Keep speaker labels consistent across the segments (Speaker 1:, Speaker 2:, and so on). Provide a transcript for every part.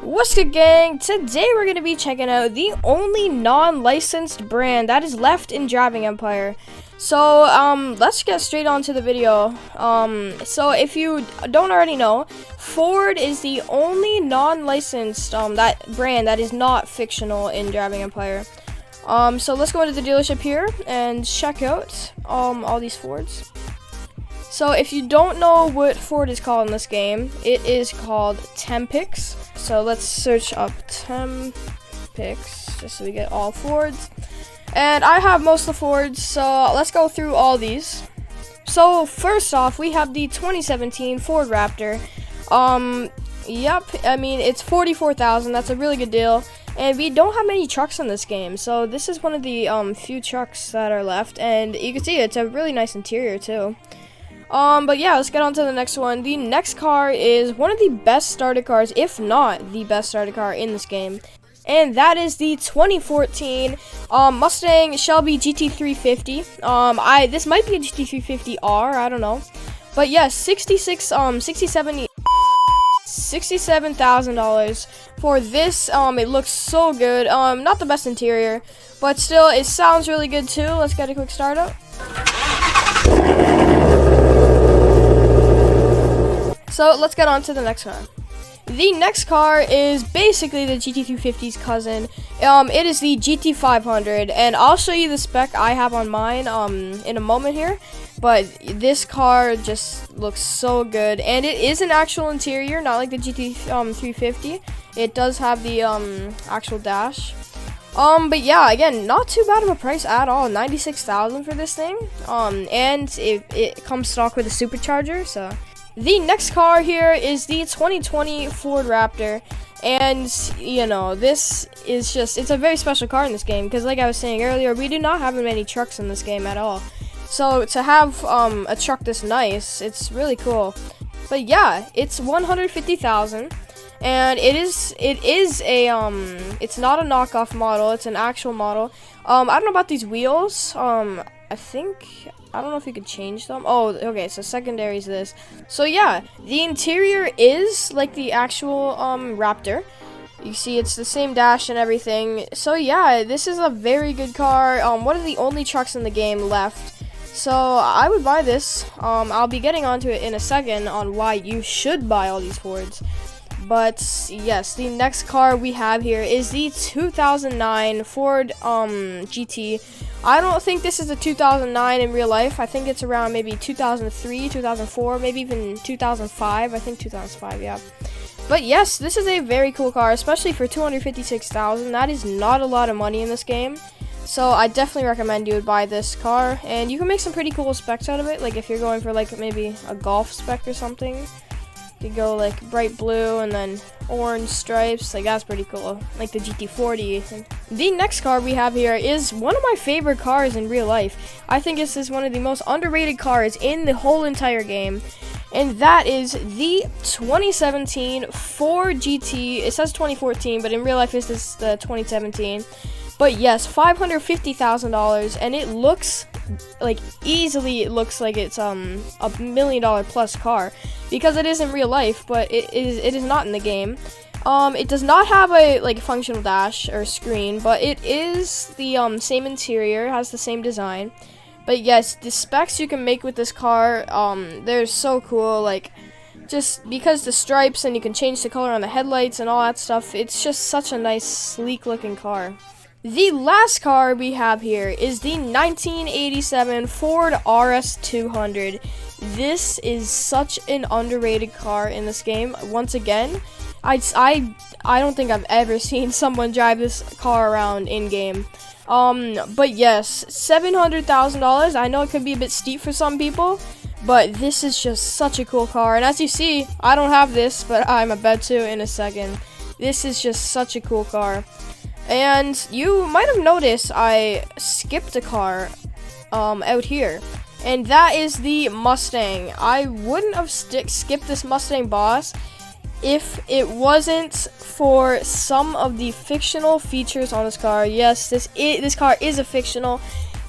Speaker 1: What's good, gang? Today we're going to be checking out the only non-licensed brand that is left in Driving Empire. So let's get straight on to the video. So if you don't already know, Ford is the only non-licensed that brand that is not fictional in Driving Empire. So let's go into the dealership here and check out all these Fords. So if you don't know what Ford is called in this game, it is called Tempix. So let's search up Tempix just so we get all Fords. And I have most of the Fords, so let's go through all these. So first off, we have the 2017 Ford Raptor. Yep, I mean, it's $44,000. That's a really good deal. And we don't have many trucks in this game, so this is one of the few trucks that are left. And you can see it's a really nice interior too. But yeah, let's get on to the next one. The next car is one of the best starter cars, if not the best starter car in this game. And that is the 2014 Mustang Shelby GT350. This might be a GT350R, I don't know. But yes, $67,000 for this. It looks so good. Not the best interior, but still, it sounds really good too. Let's get a quick start up. So let's get on to the next car. The next car is basically the GT350's cousin. It is the GT500, and I'll show you the spec I have on mine in a moment here. But this car just looks so good, and it is an actual interior, not like the GT350. It does have the actual dash. But yeah, again, not too bad of a price at all. $96,000 for this thing. And it comes stock with a supercharger, so. The next car here is the 2020 Ford Raptor, and you know, this is just, it's a very special car in this game, because like I was saying earlier, we do not have many trucks in this game at all. So to have a truck this nice, it's really cool. But yeah, it's $150,000, and it is a it's not a knockoff model, it's an actual model. I don't know about these wheels. I don't know if you could change them. Oh, okay, so secondary is this. So yeah, the interior is like the actual Raptor. You see it's the same dash and everything. So yeah, this is a very good car. One of the only trucks in the game left. So I would buy this. I'll be getting onto it in a second on why you should buy all these Fords. But yes, the next car we have here is the 2009 Ford GT. I don't think this is a 2009 in real life. I think it's around maybe 2003, 2004, maybe even 2005. I think 2005, yeah. But yes, this is a very cool car, especially for $256,000. That is not a lot of money in this game. So I definitely recommend you would buy this car, and you can make some pretty cool specs out of it. Like if you're going for like maybe a golf spec or something. You go like bright blue and then orange stripes, like that's pretty cool, like the GT40. The next car we have here is one of my favorite cars in real life. I think this is one of the most underrated cars in the whole entire game, and that is the 2017 Ford GT. It says 2014, but in real life this is the 2017. But yes, $550,000, and it looks like it looks like it's a $1 million plus car, because it is in real life, but it is not in the game. It does not have a like functional dash or screen, but it is the same interior, has the same design. But yes, the specs you can make with this car, they're so cool. Like just because the stripes, and you can change the color on the headlights and all that stuff. It's just such a nice, sleek looking car. The last car we have here is the 1987 Ford RS200. This is such an underrated car in this game. Once again, I don't think I've ever seen someone drive this car around in game. But yes, $700,000. I know it could be a bit steep for some people, but this is just such a cool car. And as you see, I don't have this, but I'm about to in a second. This is just such a cool car. And you might have noticed I skipped a car out here, and that is the Mustang. I wouldn't have skipped this Mustang Boss if it wasn't for some of the fictional features on this car. Yes, this car is a fictional.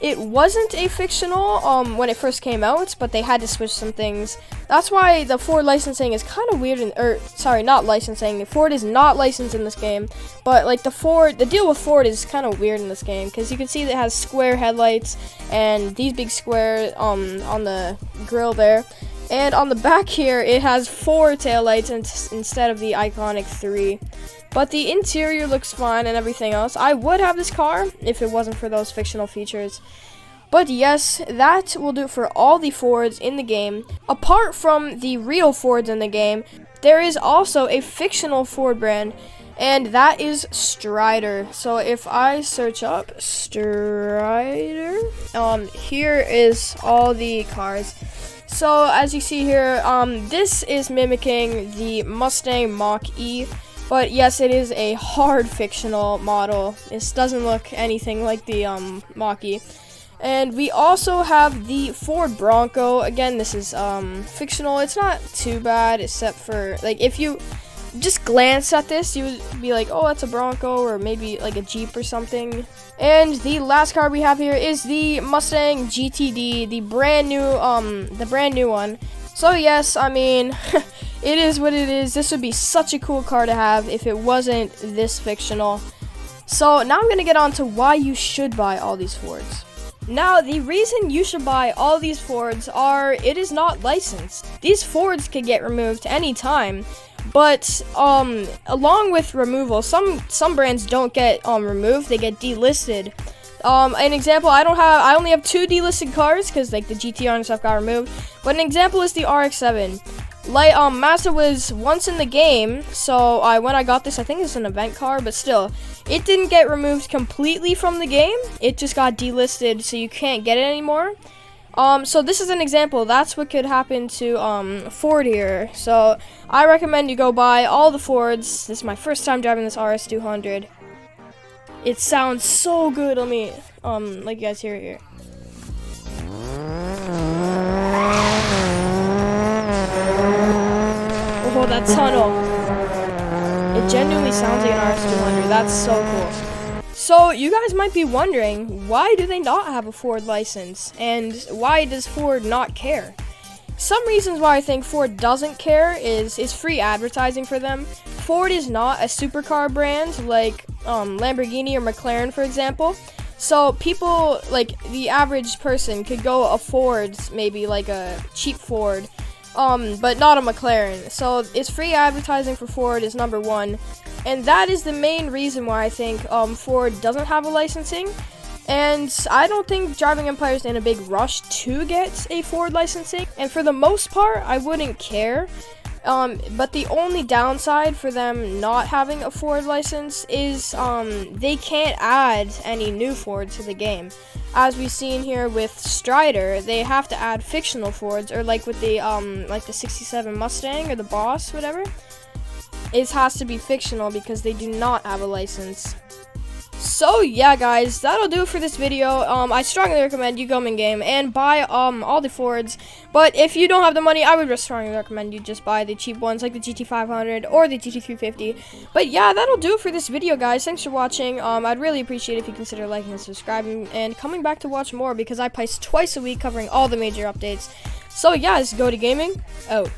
Speaker 1: it wasn't a fictional when it first came out, but they had to switch some things. That's why the Ford licensing is kind of weird, sorry, not licensing. Ford is not licensed in this game, but like the deal with Ford is kind of weird in this game, because you can see that it has square headlights and these big square on the grill there. And on the back here, it has 4 taillights instead of the iconic 3. But the interior looks fine and everything else. I would have this car if it wasn't for those fictional features. But yes, that will do it for all the Fords in the game. Apart from the real Fords in the game, there is also a fictional Ford brand, and that is Strider. So if I search up Strider, here is all the cars. So as you see here, this is mimicking the Mustang Mach-E, but yes, it is a hard fictional model. This doesn't look anything like the Mach-E. And we also have the Ford Bronco. Again, this is fictional. It's not too bad, except for, like, if you just glance at this, you would be like, oh, that's a Bronco, or maybe like a Jeep or something. And the last car we have here is the Mustang GTD, the brand new one. So yes, I mean, it is what it is. This would be such a cool car to have if it wasn't this fictional. So now I'm gonna get on to why you should buy all these Fords. Now, the reason you should buy all these Fords are, it is not licensed. These Fords can get removed anytime. But along with removal, some brands don't get removed; they get delisted. An example, I only have 2 delisted cars because like the GTR and stuff got removed. But an example is the RX-7. Like Mazda was once in the game, so when I got this, I think it's an event car, but still, it didn't get removed completely from the game. It just got delisted, so you can't get it anymore. So this is an example. That's what could happen to Ford here. So I recommend you go buy all the Fords. This is my first time driving this RS200. It sounds so good. Let me let you guys hear it here. Oh, that tunnel. It genuinely sounds like an RS200. That's so cool. So you guys might be wondering, why do they not have a Ford license, and why does Ford not care? Some reasons why I think Ford doesn't care is free advertising for them. Ford is not a supercar brand like Lamborghini or McLaren, for example. So people, like the average person, could go afford maybe like a cheap Ford, but not a McLaren. So it's free advertising for Ford is number one. And that is the main reason why I think Ford doesn't have a licensing. And I don't think Driving Empire is in a big rush to get a Ford licensing. And for the most part, I wouldn't care. But the only downside for them not having a Ford license is they can't add any new Fords to the game. As we've seen here with Strider, they have to add fictional Fords, or like with the 67 Mustang or the Boss, whatever. It has to be fictional because they do not have a license. So yeah, guys, that'll do it for this video. I strongly recommend you go in game and buy all the Fords. But if you don't have the money, I would strongly recommend you just buy the cheap ones like the GT500 or the GT350. But yeah, that'll do it for this video, guys. Thanks for watching. I'd really appreciate it if you consider liking and subscribing and coming back to watch more, because I post twice a week covering all the major updates. So yeah, let's go to gaming. Out.